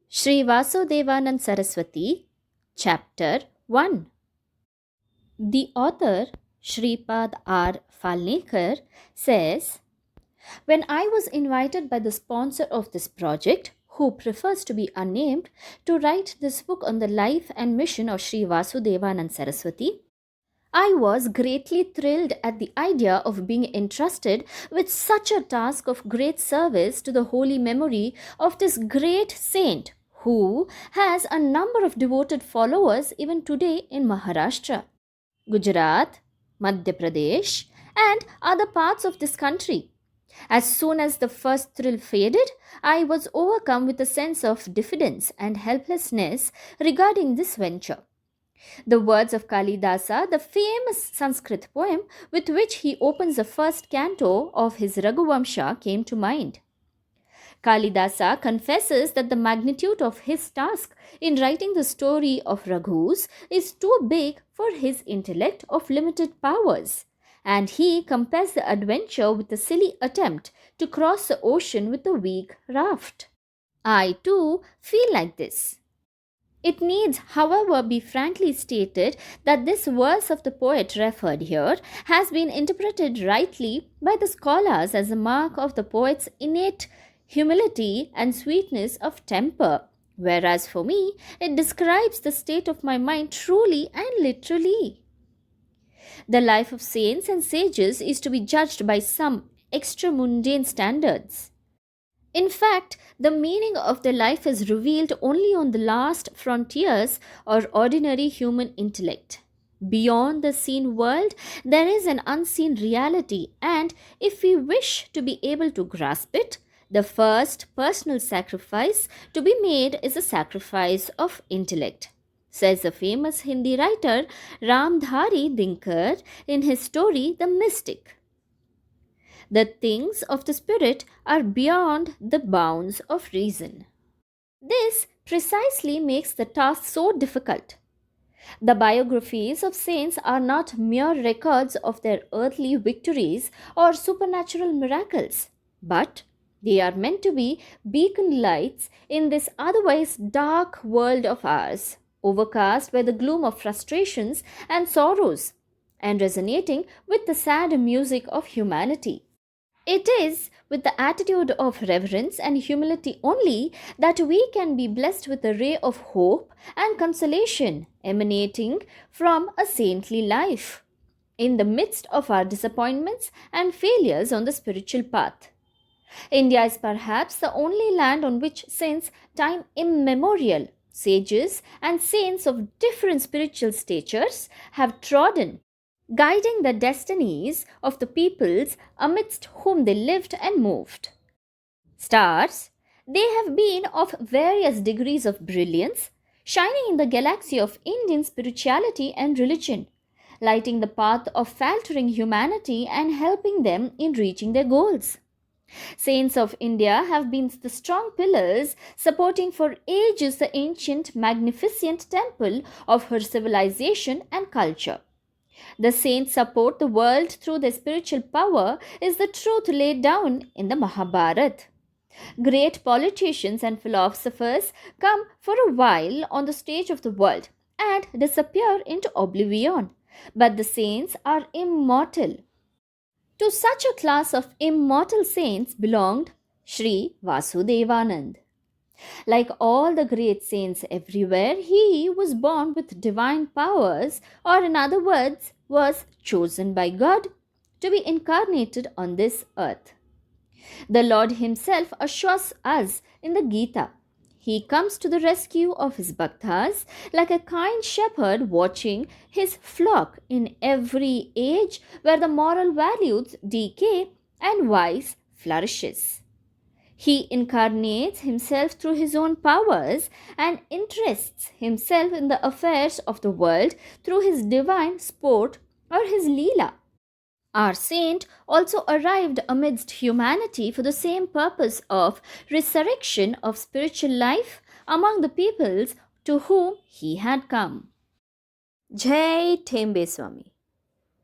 Sri Vasudevanand Saraswati, Chapter 1. The author, Shripad R. Falnekar, says, when I was invited by the sponsor of this project, who prefers to be unnamed, to write this book on the life and mission of Sri Vasudevanand Saraswati, I was greatly thrilled at the idea of being entrusted with such a task of great service to the holy memory of this great saint who has a number of devoted followers even today in Maharashtra, Gujarat, Madhya Pradesh, and other parts of this country. As soon as the first thrill faded, I was overcome with a sense of diffidence and helplessness regarding this venture. The words of Kalidasa, the famous Sanskrit poem with which he opens the first canto of his Raghuvamsha, came to mind. Kalidasa confesses that the magnitude of his task in writing the story of Raghus is too big for his intellect of limited powers, and he compares the adventure with a silly attempt to cross the ocean with a weak raft. I too feel like this. It needs, however, be frankly stated that this verse of the poet referred here has been interpreted rightly by the scholars as a mark of the poet's innate humility and sweetness of temper, whereas for me it describes the state of my mind truly and literally. The life of saints and sages is to be judged by some extra mundane standards. In fact, the meaning of their life is revealed only on the last frontiers or ordinary human intellect. Beyond the seen world, there is an unseen reality, and if we wish to be able to grasp it, the first personal sacrifice to be made is a sacrifice of intellect, says the famous Hindi writer Ramdhari Dinkar in his story The Mystic. The things of the spirit are beyond the bounds of reason. This precisely makes the task so difficult. The biographies of saints are not mere records of their earthly victories or supernatural miracles, but they are meant to be beacon lights in this otherwise dark world of ours, overcast by the gloom of frustrations and sorrows, and resonating with the sad music of humanity. It is with the attitude of reverence and humility only that we can be blessed with a ray of hope and consolation emanating from a saintly life in the midst of our disappointments and failures on the spiritual path. India is perhaps the only land on which since time immemorial sages and saints of different spiritual statures have trodden, guiding the destinies of the peoples amidst whom they lived and moved. Stars, they have been of various degrees of brilliance, shining in the galaxy of Indian spirituality and religion, lighting the path of faltering humanity and helping them in reaching their goals. Saints of India have been the strong pillars supporting for ages the ancient, magnificent temple of her civilization and culture. The saints support the world through their spiritual power is the truth laid down in the Mahabharata. Great politicians and philosophers come for a while on the stage of the world and disappear into oblivion, but the saints are immortal. To such a class of immortal saints belonged Sri Vasudevanand. Like all the great saints everywhere, he was born with divine powers, or in other words, was chosen by God to be incarnated on this earth. The Lord Himself assures us in the Gita. He comes to the rescue of His bhaktas like a kind shepherd watching his flock in every age where the moral values decay and vice flourishes. He incarnates himself through his own powers and interests himself in the affairs of the world through his divine sport or his Leela. Our saint also arrived amidst humanity for the same purpose of resurrection of spiritual life among the peoples to whom he had come. Jai Thembe Swami.